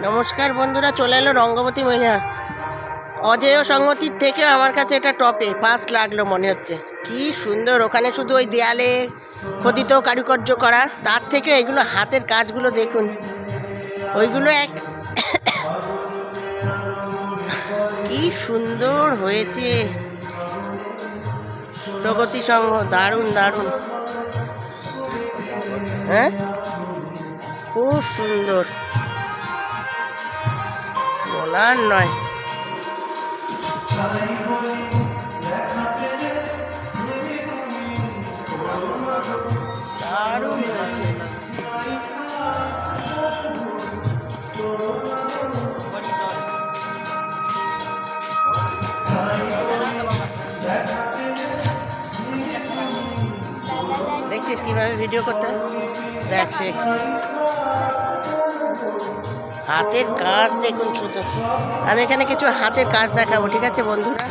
নমস্কার বন্ধুরা, চলে এলো রঙ্গবতী মহিলা। অজেয় সংগতির থেকে আমার কাছে এটা টপে ফার্স্ট লাগলো মনে হচ্ছে। কি সুন্দর! ওখানে শুধু ওই দেয়ালে খোদিত কারুকার্য করা, তার থেকে এগুলো হাতের কাজগুলো দেখুন, ওইগুলো এক কি সুন্দর হয়েছে। প্রগতি সংঘ, দারুণ দারুণ। হ্যাঁ, খুব সুন্দর, বলার নয়। দারুণ হয়েছে। দেখছিস কিভাবে ভিডিও করতে হয়? দেখ, সে হাতের কাজ দেখুন শুধু। আমি এখানে কিছু হাতের কাজ দেখাবো, ঠিক আছে বন্ধুরা?